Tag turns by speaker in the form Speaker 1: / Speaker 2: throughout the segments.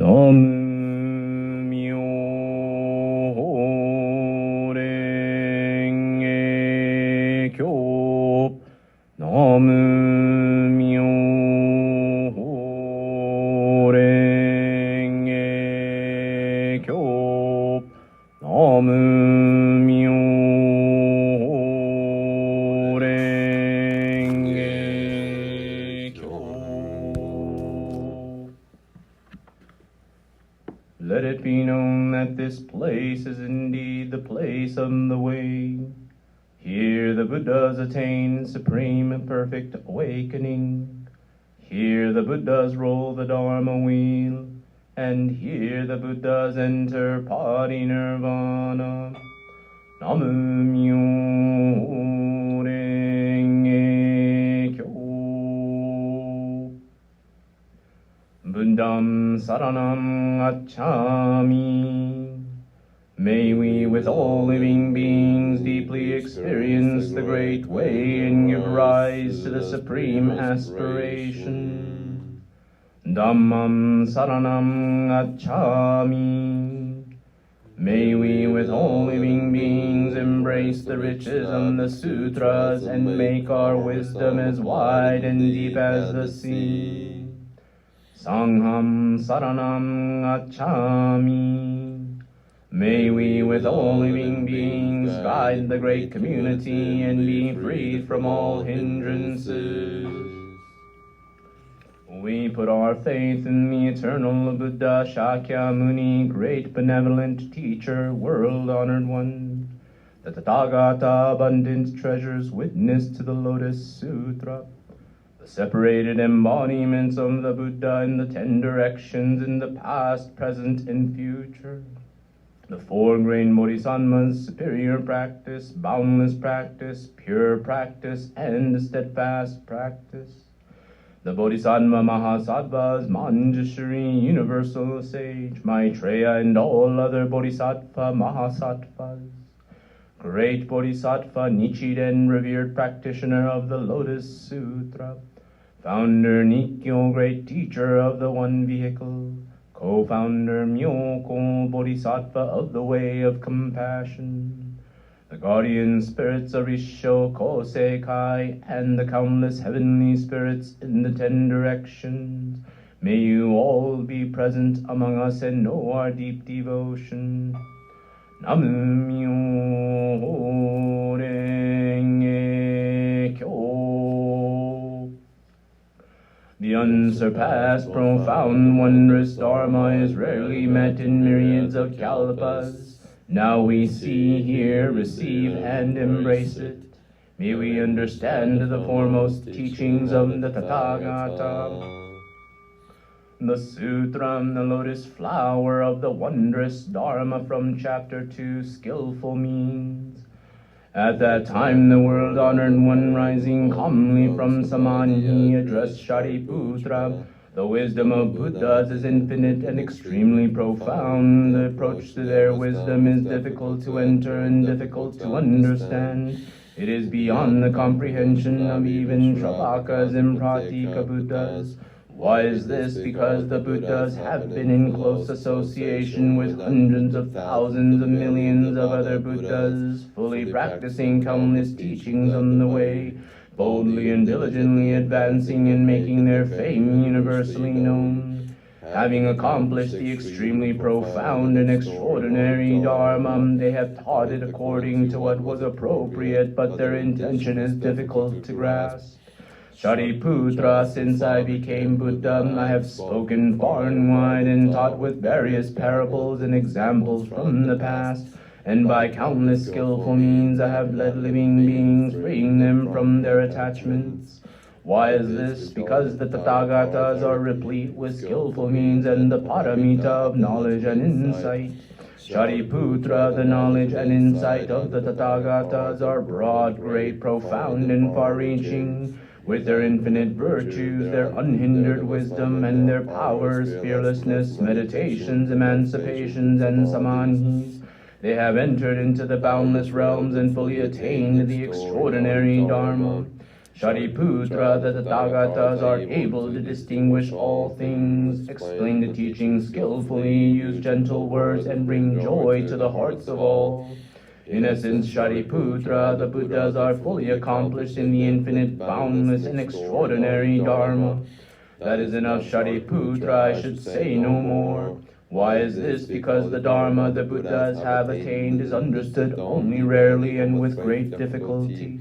Speaker 1: Nam myoho renge kyo. Nam myoho renge kyo. Nam myoho renge kyo. Let it be known that this place is indeed the place of the way. Here the Buddhas attain supreme and perfect awakening. Here the Buddhas roll the Dharma wheel, and here the Buddhas enter parinirvana. Namu myoho renge kyo. Buddham saranam gacchami. May we with all living beings deeply experience the great way and give rise to the supreme aspiration. Dhammam saranam gacchami. May we with all living beings embrace the riches of the sutras and make our wisdom as wide and deep as the sea. Sangham saranam gacchami. May we with all living beings guide the great community and be free from all hindrances. We put our faith in the eternal Buddha Shakyamuni, great benevolent teacher, world-honored one, the Tathagata, abundant treasures, witness to the Lotus Sutra, the separated embodiments of the Buddha in the 10 directions in the past, present, and future, the 4 great bodhisattvas, superior practice, boundless practice, pure practice, and steadfast practice, the Bodhisattva Mahasattvas, Manjushri, universal sage, Maitreya, and all other Bodhisattva Mahasattvas, great Bodhisattva Nichiren, revered practitioner of the Lotus Sutra, founder Nikkyo, great teacher of the One Vehicle, co-founder Myoko, Bodhisattva of the Way of Compassion, the guardian spirits of Risho, Kosekai, and the countless heavenly spirits in the 10 directions. May you all be present among us and know our deep devotion. Namu myoho renge kyo. The unsurpassed, profound, wondrous Dharma is rarely met in myriads of kalpas. Now we see, hear, receive, and embrace it. May we understand the foremost teachings of the Tathagata. The Sutra, the lotus flower of the wondrous Dharma from Chapter 2, skillful means. At that time the world-honored one rising calmly from Samadhi addressed Shariputra. The wisdom of Buddhas is infinite and extremely profound. The approach to their wisdom is difficult to enter and difficult to understand. It is beyond the comprehension of even Shravakas and Pratika Buddhas. Why is this? Because the Buddhas have been in close association with hundreds of thousands of millions of other Buddhas, fully practicing countless teachings on the way, boldly and diligently advancing and making their fame universally known. Having accomplished the extremely profound and extraordinary Dharma, they have taught it according to what was appropriate, but their intention is difficult to grasp. Shariputra, since I became Buddha, I have spoken far and wide and taught with various parables and examples from the past, and by countless skillful means I have led living beings, freeing them from their attachments. Why is this? Because the Tathagatas are replete with skillful means and the paramita of knowledge and insight. Shariputra, the knowledge and insight of the Tathagatas are broad, great, profound, and far-reaching. With their infinite virtues, their unhindered wisdom, and their powers, fearlessness, meditations, emancipations, and samadhis, they have entered into the boundless realms and fully attained the extraordinary Dharma. Shariputra, the Tathagatas are able to distinguish all things, explain the teaching skillfully, use gentle words, and bring joy to the hearts of all. In essence, Shariputra, the Buddhas are fully accomplished in the infinite, boundless, and extraordinary Dharma. That is enough, Shariputra, I should say no more. Why is this? Because the Dharma the Buddhas have attained is understood only rarely and with great difficulty.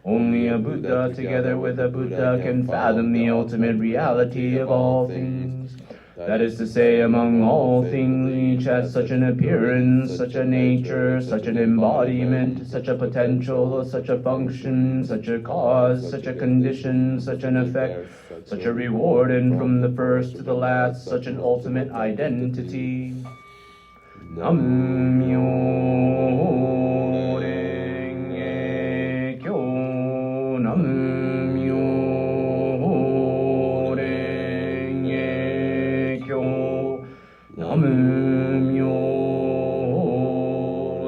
Speaker 1: Only a Buddha together with a Buddha can fathom the ultimate reality of all things. That is to say, among all things, each has such an appearance, such a nature, such an embodiment, such a potential, such a function, such a cause, such a condition, such an effect, such a reward, and from the first to the last, such an ultimate identity. Nam-myo renge kyo, Nam-myo renge kyo, Nam-myo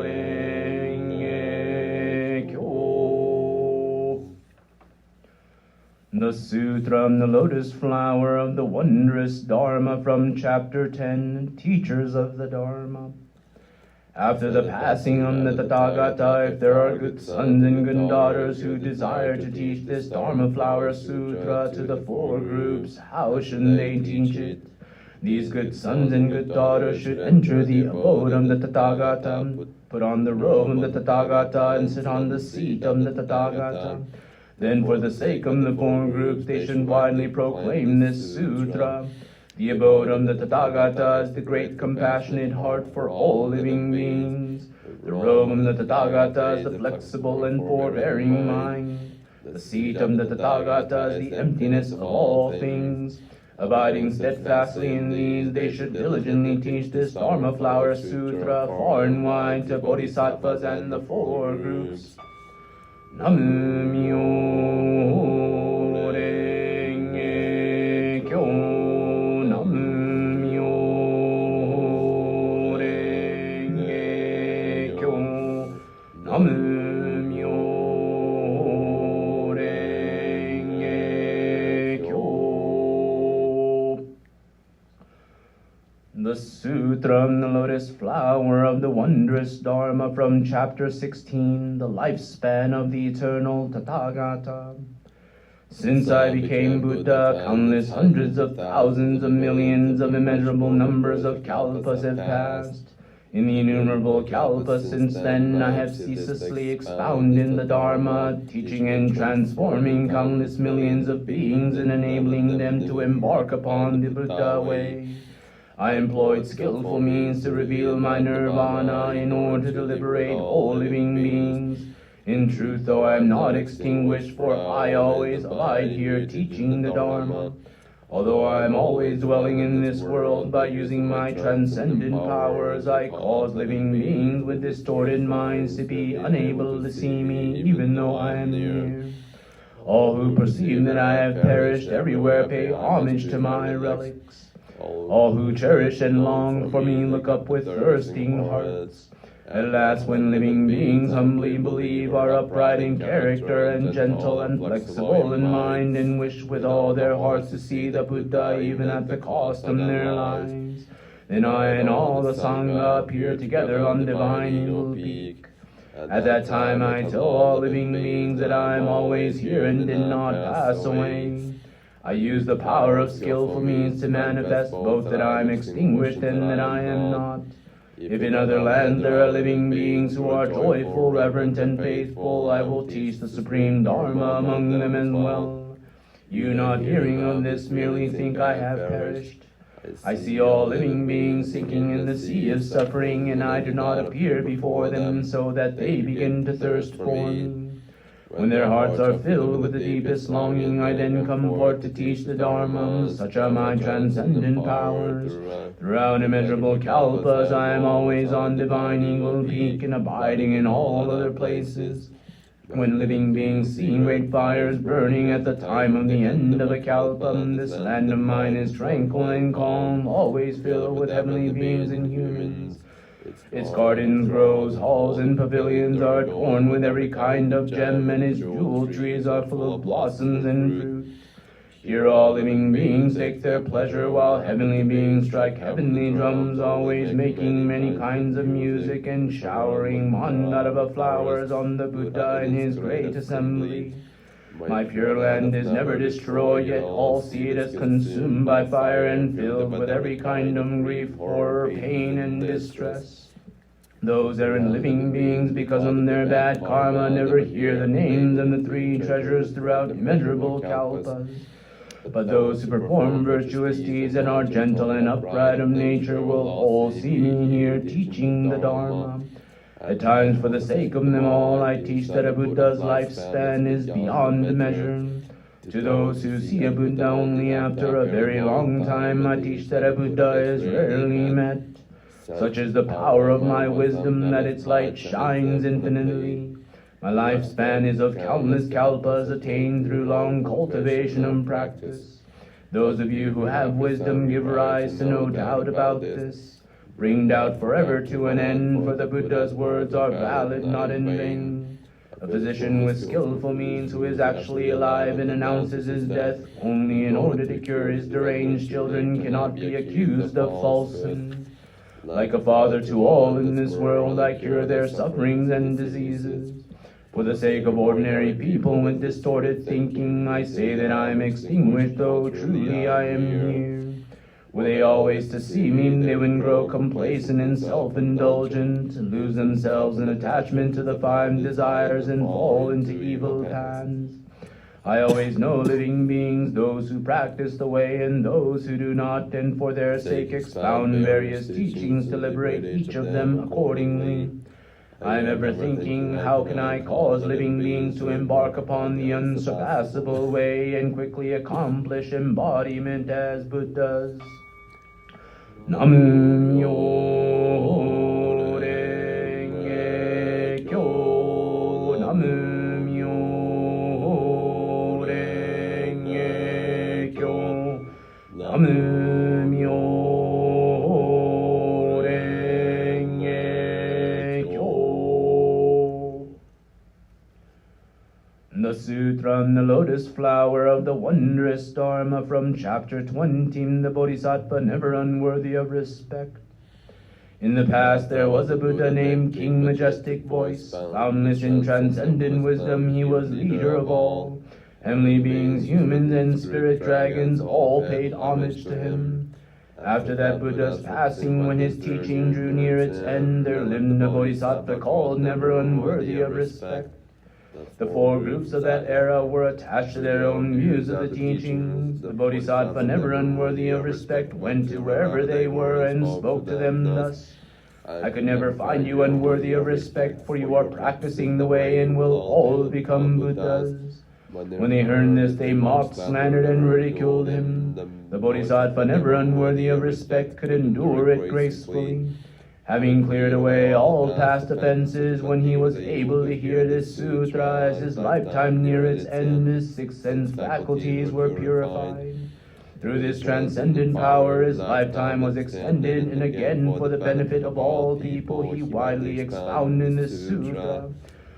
Speaker 1: renge kyo. The Sutra, the lotus flower of the wondrous Dharma from Chapter 10, Teachers of the Dharma. After the passing of the Tathagata, if there are good sons and good daughters who desire to teach this Dharma Flower Sutra to the four groups, how should they teach it? These good sons and good daughters should enter the abode of the Tathagata, put on the robe of the Tathagata, and sit on the seat of the Tathagata. Then, for the sake of the four groups, they should widely proclaim this sutra. The abode of the Tathagata is the great compassionate heart for all living beings. The robe of the Tathagata is the flexible and forbearing mind. The seat of the Tathagata is the emptiness of all things. Abiding steadfastly in these, they should diligently teach this Dharma Flower Sutra far and wide to bodhisattvas and the four groups. Nam-myo renge kyo, Nam-myo renge kyo, Nam-myo renge kyo. The Sutra, the lotus flower of the wondrous Dharma from Chapter 16, the lifespan of the eternal Tathagata. Since I became Buddha, countless hundreds of thousands of millions of immeasurable numbers of kalpas have passed. In the innumerable kalpas since then, I have ceaselessly expounded the Dharma, teaching and transforming countless millions of beings and enabling them to embark upon the Buddha way. I employed skillful means to reveal my nirvana in order to liberate all living beings. In truth, though I am not extinguished, for I always abide here teaching the Dharma. Although I am always dwelling in this world, by using my transcendent powers, I cause living beings with distorted minds to be unable to see me, even though I am near. All who perceive that I have perished everywhere pay homage to my relics. All who cherish and long for me look up with thirsting hearts. At last, when living beings humbly believe are upright in character and gentle and flexible in mind, and wish with all their hearts to see the Buddha even at the cost of their lives, then I and all the Sangha appear together on divine Eagle Peak. At that time I tell all living beings that I am always here and did not pass away. I use the power of skillful means to manifest both that I am extinguished and that I am not. If in other lands there are living beings who are joyful, reverent, and faithful, I will teach the supreme Dharma among them as well. You not hearing of this merely think I have perished. I see all living beings sinking in the sea of suffering, and I do not appear before them so that they begin to thirst for me. When their hearts are filled with the deepest longing, I then come forth to teach the Dharma. Such are my transcendent powers. Throughout immeasurable kalpas, I am always on divine Eagle Peak and abiding in all other places. When living beings see great fires burning at the time of the end of a kalpa, this land of mine is tranquil and calm, always filled with heavenly beings and humans. Its gardens, groves, halls, and pavilions are adorned with every kind of gem, and its jewel trees are full of blossoms and fruit. Here all living beings take their pleasure, while heavenly beings strike heavenly drums, always making many kinds of music and showering mandava flowers on the Buddha in his great assembly. My pure land is never destroyed, yet all see it as consumed by fire and filled with every kind of grief, horror, pain, and distress. Those errant living beings, because of their bad karma, never hear the names and the three treasures throughout immeasurable kalpas. But those who perform virtuous deeds and are gentle and upright of nature will all see me here teaching the Dharma. At times, for the sake of them all, I teach that a Buddha's lifespan is beyond measure. To those who see a Buddha only after a very long time, I teach that a Buddha is rarely met. Such is the power of my wisdom that its light shines infinitely. My lifespan is of countless kalpas attained through long cultivation and practice. Those of you who have wisdom give rise to no doubt about this. Bring doubt forever to an end, for the Buddha's words are valid, not in vain. A physician with skillful means who is actually alive and announces his death only in order to cure his deranged children cannot be accused of falsehood. Like a father to all in this world, I cure their sufferings and diseases. For the sake of ordinary people with distorted thinking, I say that I am extinguished, though truly I am here. Were they always to see me, they would grow complacent and self-indulgent, lose themselves in attachment to the five desires, and fall into evil paths. I always know living beings, those who practice the way and those who do not, and for their sake expound various teachings to liberate each of them accordingly. I am ever thinking, how can I cause living beings to embark upon the unsurpassable way and quickly accomplish embodiment as Buddhas? Nam-myo renge kyo, Nam-myo renge kyo, Nam-myo renge kyo. The Sutra on the Lotus Flower of the Wondrous Dharma from Chapter 20, the Bodhisattva never unworthy of respect. In the past there was a Buddha named King Majestic Voice. Boundless in transcendent wisdom, he was leader of all. Heavenly beings, humans, and spirit dragons all paid homage to him. After that Buddha's passing, when his teaching drew near its end, there lived a Bodhisattva called never unworthy of respect. The four groups of that era were attached to their own views of the teachings. The Bodhisattva, never unworthy of respect, went to wherever they were and spoke to them thus: I could never find you unworthy of respect, for you are practicing the way and will all become Buddhas. When they heard this, they mocked, slandered, and ridiculed him. The Bodhisattva, never unworthy of respect, could endure it gracefully. Having cleared away all past offenses, when he was able to hear this sutra, as his lifetime near its end, his six sense faculties were purified. Through this transcendent power, his lifetime was extended, and again, for the benefit of all people, he widely expounded this sutra.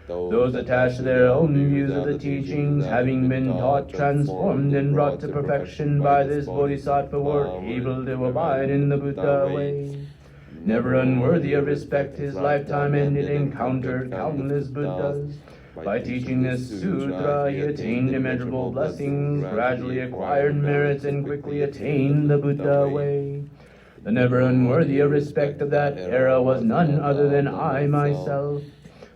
Speaker 1: Those attached to their own views of the teachings, having been taught, transformed, and brought to perfection by this Bodhisattva, were able to abide in the Buddha way. Never unworthy of respect, his lifetime ended, encountered countless Buddhas. By teaching this sutra, he attained immeasurable blessings, gradually acquired merits, and quickly attained the Buddha way. The never unworthy of respect of that era was none other than I myself.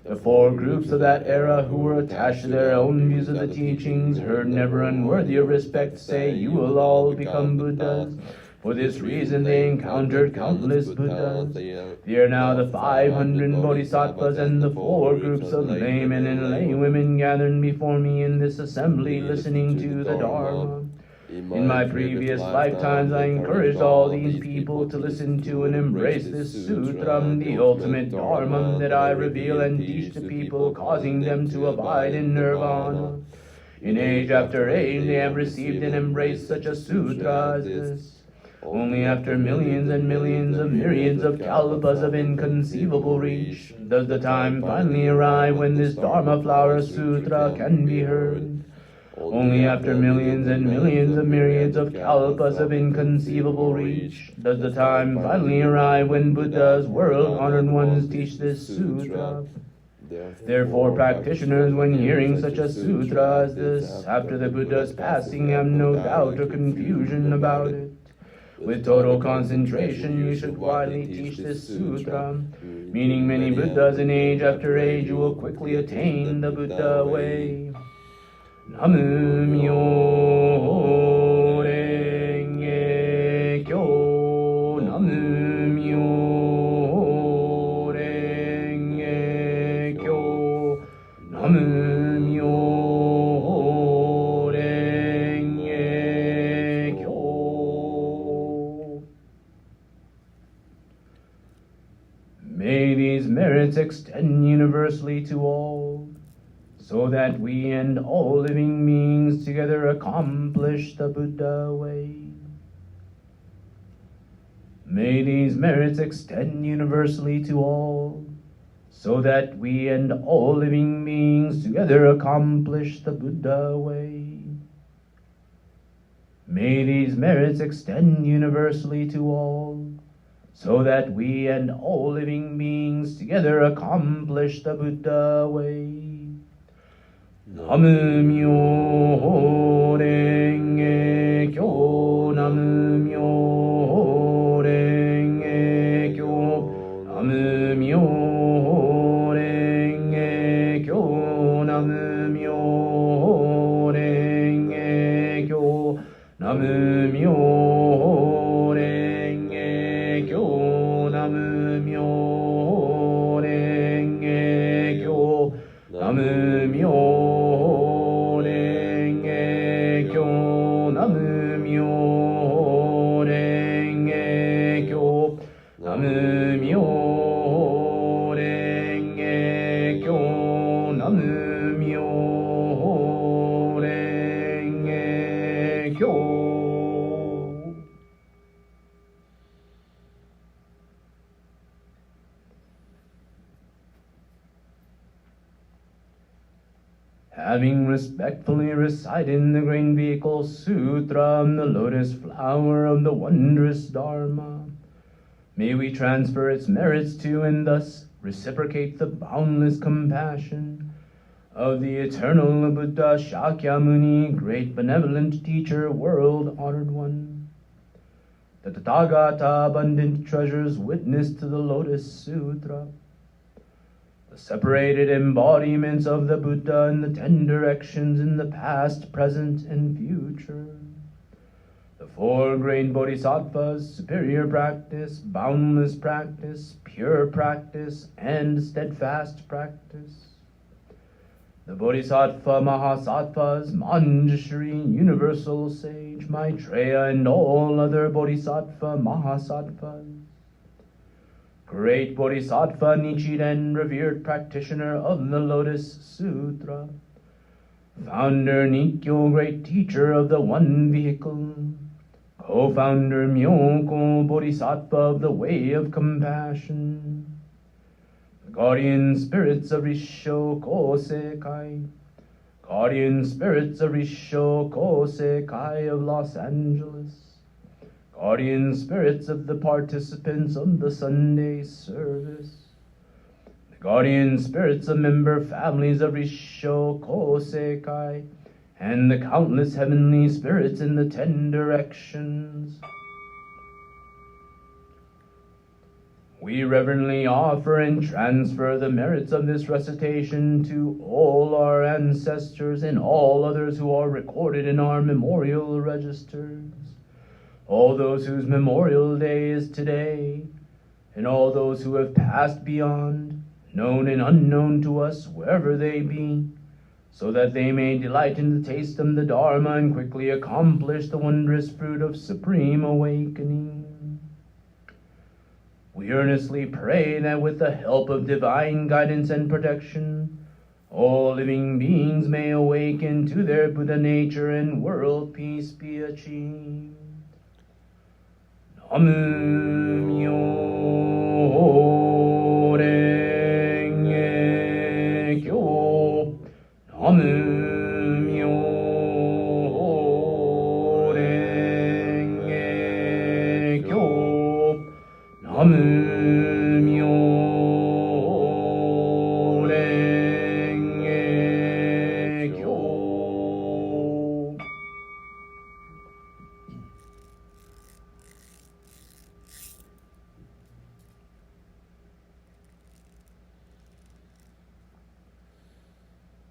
Speaker 1: The four groups of that era who were attached to their own views of the teachings heard never unworthy of respect say, you will all become Buddhas. For this reason they encountered countless Buddhas. They are now the 500 Bodhisattvas and the four groups of laymen and laywomen gathered before me in this assembly listening to the Dharma. In my previous lifetimes I encouraged all these people to listen to and embrace this sutra, the ultimate Dharma that I reveal and teach to people, causing them to abide in nirvana. In age after age they have received and embraced such a sutra as this. Only after millions and millions of myriads of kalpas of inconceivable reach does the time finally arrive when this Dharma flower sutra can be heard. Only after millions and millions of myriads of kalpas of inconceivable reach does the time finally arrive when Buddha's world-honored ones teach this sutra. Therefore, practitioners, when hearing such a sutra as this, after the Buddha's passing, have no doubt or confusion about it. With total concentration, you should widely teach this sutra, meaning many Buddhas in age after age, you will quickly attain the Buddha way. Namu Myo Renge Kyo, Namu Myo Renge Kyo, Namu Myo Renge Kyo. May these merits extend universally to all, so that we and all living beings together accomplish the Buddha way. May these merits extend universally to all, so that we and all living beings together accomplish the Buddha way. May these merits extend universally to all, so that we and all living beings together accomplish the Buddha way. Namu Myo Renge Kyo, Namu Myo Renge Kyo, Namu Myo Renge Kyo, Namu Myo Renge Kyo, Namu Myo Renge Kyo, Namu Myo Renge Kyo, Namu Myo Having respectfully recited the Great Vehicle Sutra on the lotus flower of the wondrous Dharma, may we transfer its merits to and thus reciprocate the boundless compassion of the eternal Buddha Shakyamuni, great benevolent teacher, world-honored one. The Tathagata abundant treasures witness to the Lotus Sutra, the separated embodiments of the Buddha in the 10 directions in the past, present, and future. The 4 great bodhisattvas, superior practice, boundless practice, pure practice, and steadfast practice. The Bodhisattva Mahasattvas, Manjushri, Universal Sage, Maitreya, and all other Bodhisattva Mahasattvas. Great Bodhisattva Nichiren, revered practitioner of the Lotus Sutra. Founder Nikkyo, great teacher of the One Vehicle. Co-founder Myoko, Bodhisattva of the Way of Compassion. Guardian spirits of Risho Kosekai. Guardian spirits of Risho Kosekai of Los Angeles. Guardian spirits of the participants of the Sunday service. The guardian spirits of member families of Risho Kosekai, and the countless heavenly spirits in the 10 directions. We reverently offer and transfer the merits of this recitation to all our ancestors and all others who are recorded in our memorial registers, all those whose memorial day is today, and all those who have passed beyond, known and unknown to us, wherever they be, so that they may delight in the taste of the Dharma and quickly accomplish the wondrous fruit of supreme awakening. We earnestly pray that with the help of divine guidance and protection, all living beings may awaken to their Buddha nature and world peace be achieved.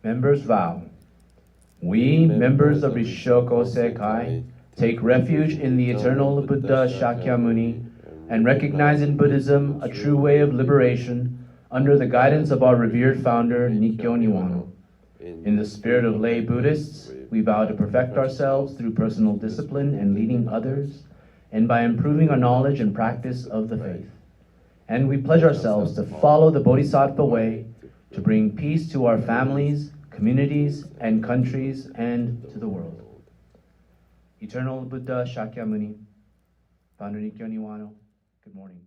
Speaker 1: Members vow. We, members of Rishoko Sekai, take refuge in the eternal Buddha Shakyamuni and recognize in Buddhism a true way of liberation under the guidance of our revered founder, Nikkyo Niwano. In the spirit of lay Buddhists, we vow to perfect ourselves through personal discipline and leading others, and by improving our knowledge and practice of the faith. And we pledge ourselves to follow the Bodhisattva way, to bring peace to our families, communities, and countries, and to the world. Eternal Buddha Shakyamuni, Founder Nikkyo Niwano, good morning.